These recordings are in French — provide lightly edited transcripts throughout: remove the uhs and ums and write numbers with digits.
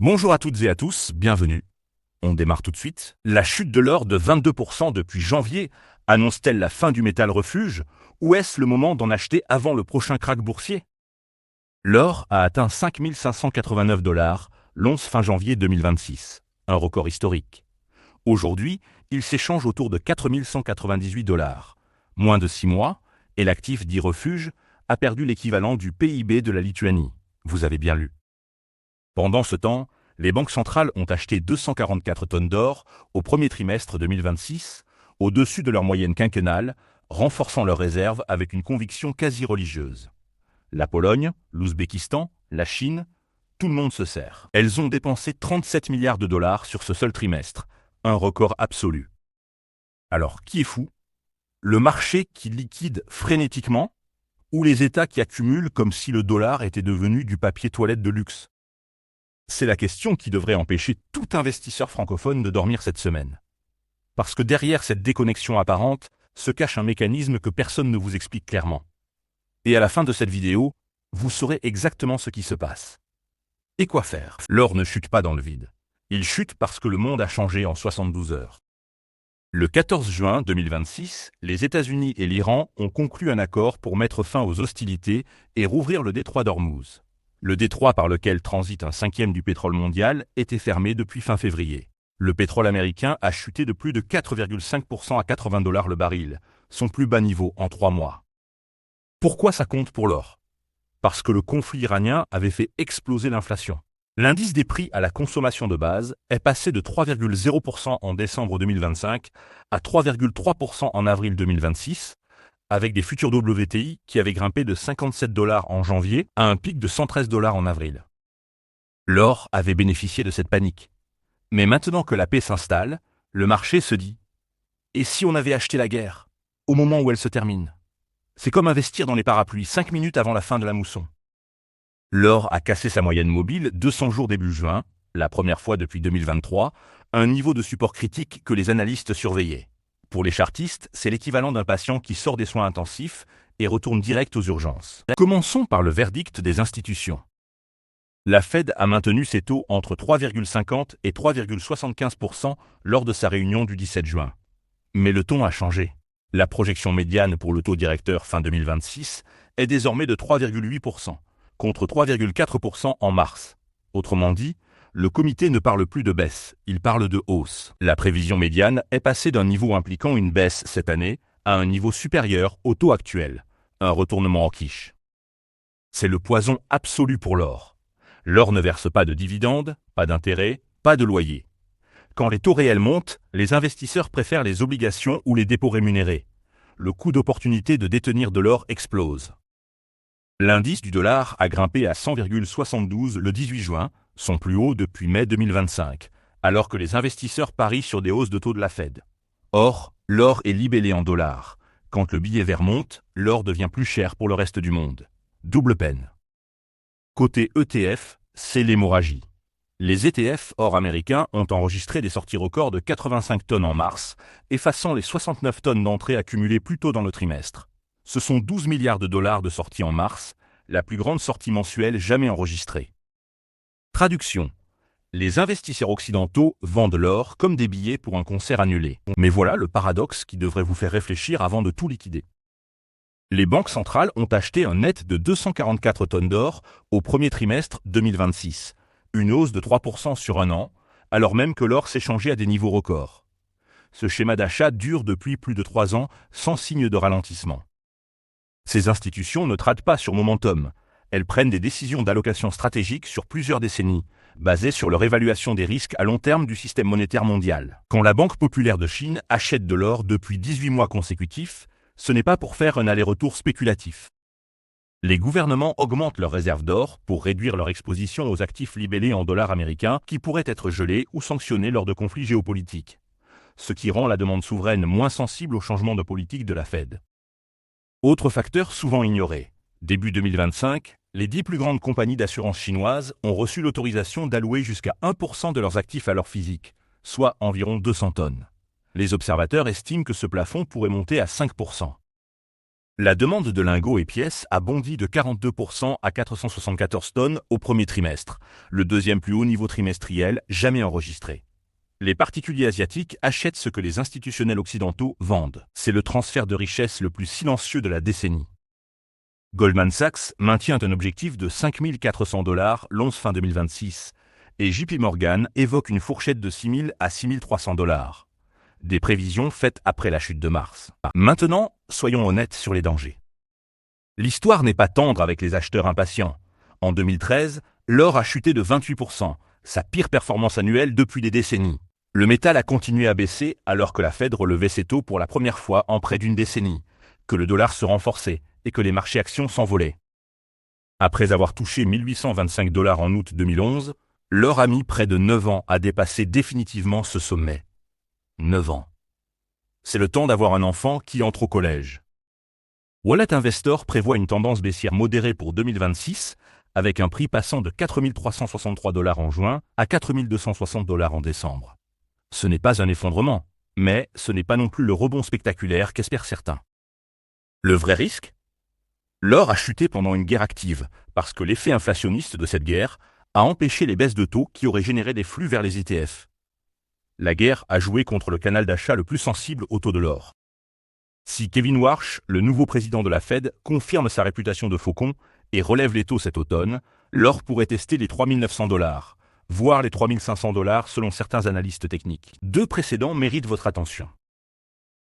Bonjour à toutes et à tous, bienvenue. On démarre tout de suite. La chute de l'or de 22% depuis janvier annonce-t-elle la fin du métal refuge ou est-ce le moment d'en acheter avant le prochain krach boursier? L'or a atteint 5 589 dollars l'11 fin janvier 2026, un record historique. Aujourd'hui, il s'échange autour de 4 198 dollars. Moins de 6 mois, et l'actif dit refuge a perdu l'équivalent du PIB de la Lituanie. Vous avez bien lu. Pendant ce temps, les banques centrales ont acheté 244 tonnes d'or au premier trimestre 2026, au-dessus de leur moyenne quinquennale, renforçant leurs réserves avec une conviction quasi religieuse. La Pologne, l'Ouzbékistan, la Chine, tout le monde se sert. Elles ont dépensé 37 milliards de dollars sur ce seul trimestre, un record absolu. Alors, qui est fou? Le marché qui liquide frénétiquement ou les États qui accumulent comme si le dollar était devenu du papier toilette de luxe? C'est la question qui devrait empêcher tout investisseur francophone de dormir cette semaine. Parce que derrière cette déconnexion apparente se cache un mécanisme que personne ne vous explique clairement. Et à la fin de cette vidéo, vous saurez exactement ce qui se passe. Et quoi faire? L'or ne chute pas dans le vide. Il chute parce que le monde a changé en 72 heures. Le 14 juin 2026, les États-Unis et l'Iran ont conclu un accord pour mettre fin aux hostilités et rouvrir le détroit d'Ormuz. Le détroit par lequel transite un cinquième du pétrole mondial était fermé depuis fin février. Le pétrole américain a chuté de plus de 4,5% à 80 dollars le baril, son plus bas niveau en 3 mois. Pourquoi ça compte pour l'or? Parce que le conflit iranien avait fait exploser l'inflation. L'indice des prix à la consommation de base est passé de 3,0% en décembre 2025 à 3,3% en avril 2026, avec des futurs WTI qui avaient grimpé de 57 dollars en janvier à un pic de 113 dollars en avril. L'or avait bénéficié de cette panique. Mais maintenant que la paix s'installe, le marché se dit « Et si on avait acheté la guerre, au moment où elle se termine ?» C'est comme investir dans les parapluies 5 minutes avant la fin de la mousson. L'or a cassé sa moyenne mobile 200 jours début juin, la première fois depuis 2023, un niveau de support critique que les analystes surveillaient. Pour les chartistes, c'est l'équivalent d'un patient qui sort des soins intensifs et retourne direct aux urgences. Commençons par le verdict des institutions. La Fed a maintenu ses taux entre 3,50 et 3,75% lors de sa réunion du 17 juin. Mais le ton a changé. La projection médiane pour le taux directeur fin 2026 est désormais de 3,8%, contre 3,4% en mars. Autrement dit, le comité ne parle plus de baisse, il parle de hausse. La prévision médiane est passée d'un niveau impliquant une baisse cette année à un niveau supérieur au taux actuel, un retournement en quiche. C'est le poison absolu pour l'or. L'or ne verse pas de dividendes, pas d'intérêts, pas de loyer. Quand les taux réels montent, les investisseurs préfèrent les obligations ou les dépôts rémunérés. Le coût d'opportunité de détenir de l'or explose. L'indice du dollar a grimpé à 100,72 le 18 juin, son plus haut depuis mai 2025, alors que les investisseurs parient sur des hausses de taux de la Fed. Or, l'or est libellé en dollars. Quand le billet vert monte, l'or devient plus cher pour le reste du monde. Double peine. Côté ETF, c'est l'hémorragie. Les ETF or américains ont enregistré des sorties records de 85 tonnes en mars, effaçant les 69 tonnes d'entrées accumulées plus tôt dans le trimestre. Ce sont 12 milliards de dollars de sorties en mars, la plus grande sortie mensuelle jamais enregistrée. Traduction. Les investisseurs occidentaux vendent l'or comme des billets pour un concert annulé. Mais voilà le paradoxe qui devrait vous faire réfléchir avant de tout liquider. Les banques centrales ont acheté un net de 244 tonnes d'or au premier trimestre 2026, une hausse de 3% sur un an, alors même que l'or s'échangeait à des niveaux records. Ce schéma d'achat dure depuis plus de 3 ans sans signe de ralentissement. Ces institutions ne tradent pas sur momentum, elles prennent des décisions d'allocation stratégique sur plusieurs décennies, basées sur leur évaluation des risques à long terme du système monétaire mondial. Quand la Banque populaire de Chine achète de l'or depuis 18 mois consécutifs, ce n'est pas pour faire un aller-retour spéculatif. Les gouvernements augmentent leurs réserves d'or pour réduire leur exposition aux actifs libellés en dollars américains qui pourraient être gelés ou sanctionnés lors de conflits géopolitiques, ce qui rend la demande souveraine moins sensible aux changements de politique de la Fed. Autre facteur souvent ignoré. Début 2025, les 10 plus grandes compagnies d'assurance chinoises ont reçu l'autorisation d'allouer jusqu'à 1% de leurs actifs à l'or physique, soit environ 200 tonnes. Les observateurs estiment que ce plafond pourrait monter à 5%. La demande de lingots et pièces a bondi de 42% à 474 tonnes au premier trimestre, le deuxième plus haut niveau trimestriel jamais enregistré. Les particuliers asiatiques achètent ce que les institutionnels occidentaux vendent. C'est le transfert de richesse le plus silencieux de la décennie. Goldman Sachs maintient un objectif de 5 400 $ l'once fin 2026 et JP Morgan évoque une fourchette de 6 000 à 6 300 $. Des prévisions faites après la chute de mars. Maintenant, soyons honnêtes sur les dangers. L'histoire n'est pas tendre avec les acheteurs impatients. En 2013, l'or a chuté de 28%, sa pire performance annuelle depuis des décennies. Le métal a continué à baisser alors que la Fed relevait ses taux pour la première fois en près d'une décennie, que le dollar se renforçait et que les marchés actions s'envolaient. Après avoir touché 1 825 $ en août 2011, l'or a mis près de 9 ans à dépasser définitivement ce sommet. 9 ans. C'est le temps d'avoir un enfant qui entre au collège. Wallet Investor prévoit une tendance baissière modérée pour 2026, avec un prix passant de 4 363 $ en juin à 4 260 $ en décembre. Ce n'est pas un effondrement, mais ce n'est pas non plus le rebond spectaculaire qu'espèrent certains. Le vrai risque ? L'or a chuté pendant une guerre active, parce que l'effet inflationniste de cette guerre a empêché les baisses de taux qui auraient généré des flux vers les ETF. La guerre a joué contre le canal d'achat le plus sensible au taux de l'or. Si Kevin Warsh, le nouveau président de la Fed, confirme sa réputation de faucon et relève les taux cet automne, l'or pourrait tester les 3 900 $, voire les 3 500 $ selon certains analystes techniques. Deux précédents méritent votre attention.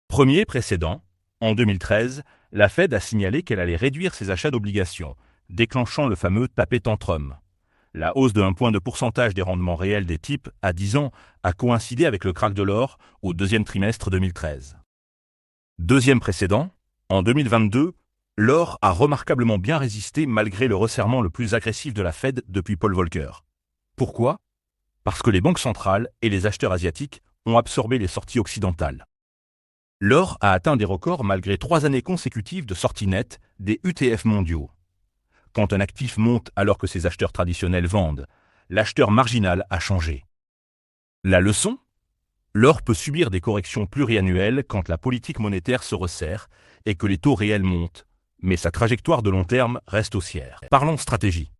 Premier précédent, en 2013, la Fed a signalé qu'elle allait réduire ses achats d'obligations, déclenchant le fameux tapis tantrum. La hausse de 1 point de pourcentage des rendements réels des TIPS à 10 ans a coïncidé avec le krach de l'or au deuxième trimestre 2013. Deuxième précédent, en 2022, l'or a remarquablement bien résisté malgré le resserrement le plus agressif de la Fed depuis Paul Volcker. Pourquoi ? Parce que les banques centrales et les acheteurs asiatiques ont absorbé les sorties occidentales. L'or a atteint des records malgré 3 années consécutives de sorties nettes des ETF mondiaux. Quand un actif monte alors que ses acheteurs traditionnels vendent, l'acheteur marginal a changé. La leçon ? L'or peut subir des corrections pluriannuelles quand la politique monétaire se resserre et que les taux réels montent, mais sa trajectoire de long terme reste haussière. Parlons stratégie.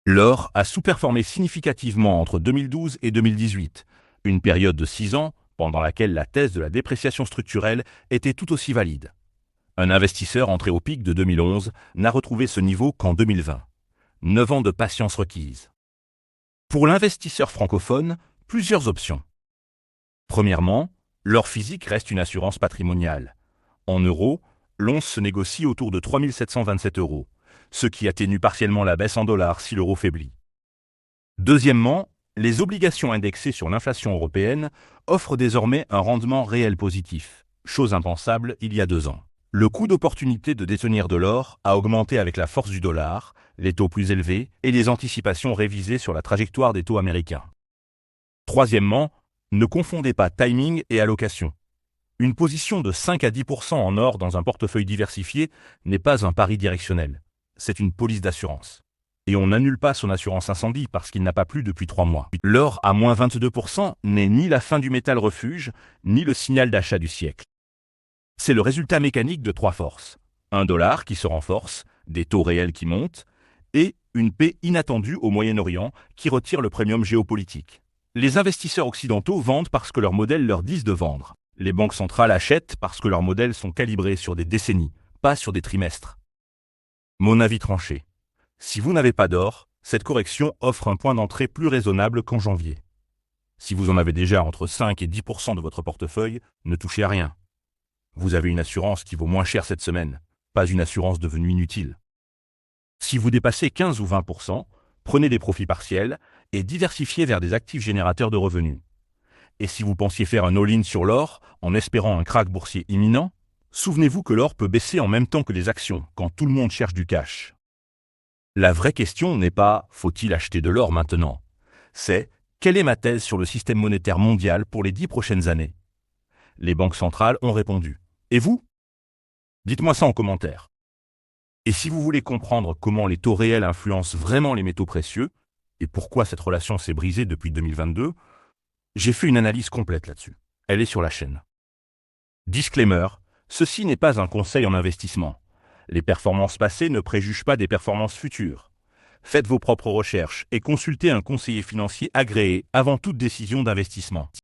L'or a sous-performé significativement entre 2012 et 2018, une période de 6 ans pendant laquelle la thèse de la dépréciation structurelle était tout aussi valide. Un investisseur entré au pic de 2011 n'a retrouvé ce niveau qu'en 2020. 9 ans de patience requise. Pour l'investisseur francophone, plusieurs options. Premièrement, l'or physique reste une assurance patrimoniale. En euros, l'once se négocie autour de 3 727 €, ce qui atténue partiellement la baisse en dollars si l'euro faiblit. Deuxièmement, les obligations indexées sur l'inflation européenne offrent désormais un rendement réel positif, chose impensable il y a 2 ans. Le coût d'opportunité de détenir de l'or a augmenté avec la force du dollar, les taux plus élevés et les anticipations révisées sur la trajectoire des taux américains. Troisièmement, ne confondez pas timing et allocation. Une position de 5 à 10% en or dans un portefeuille diversifié n'est pas un pari directionnel, c'est une police d'assurance. Et on n'annule pas son assurance incendie parce qu'il n'a pas plu depuis 3 mois. L'or à moins 22% n'est ni la fin du métal refuge, ni le signal d'achat du siècle. C'est le résultat mécanique de 3 forces. Un dollar qui se renforce, des taux réels qui montent, et une paix inattendue au Moyen-Orient qui retire le premium géopolitique. Les investisseurs occidentaux vendent parce que leurs modèles leur disent de vendre. Les banques centrales achètent parce que leurs modèles sont calibrés sur des décennies, pas sur des trimestres. Mon avis tranché. Si vous n'avez pas d'or, cette correction offre un point d'entrée plus raisonnable qu'en janvier. Si vous en avez déjà entre 5 et 10% de votre portefeuille, ne touchez à rien. Vous avez une assurance qui vaut moins cher cette semaine, pas une assurance devenue inutile. Si vous dépassez 15 ou 20%, prenez des profits partiels et diversifiez vers des actifs générateurs de revenus. Et si vous pensiez faire un all-in sur l'or en espérant un krach boursier imminent, souvenez-vous que l'or peut baisser en même temps que les actions quand tout le monde cherche du cash. La vraie question n'est pas « faut-il acheter de l'or maintenant ?» C'est « quelle est ma thèse sur le système monétaire mondial pour les 10 prochaines années ?» Les banques centrales ont répondu. Et vous ? Dites-moi ça en commentaire. Et si vous voulez comprendre comment les taux réels influencent vraiment les métaux précieux, et pourquoi cette relation s'est brisée depuis 2022, j'ai fait une analyse complète là-dessus. Elle est sur la chaîne. Disclaimer, Ceci n'est pas un conseil en investissement. Les performances passées ne préjugent pas des performances futures. Faites vos propres recherches et consultez un conseiller financier agréé avant toute décision d'investissement.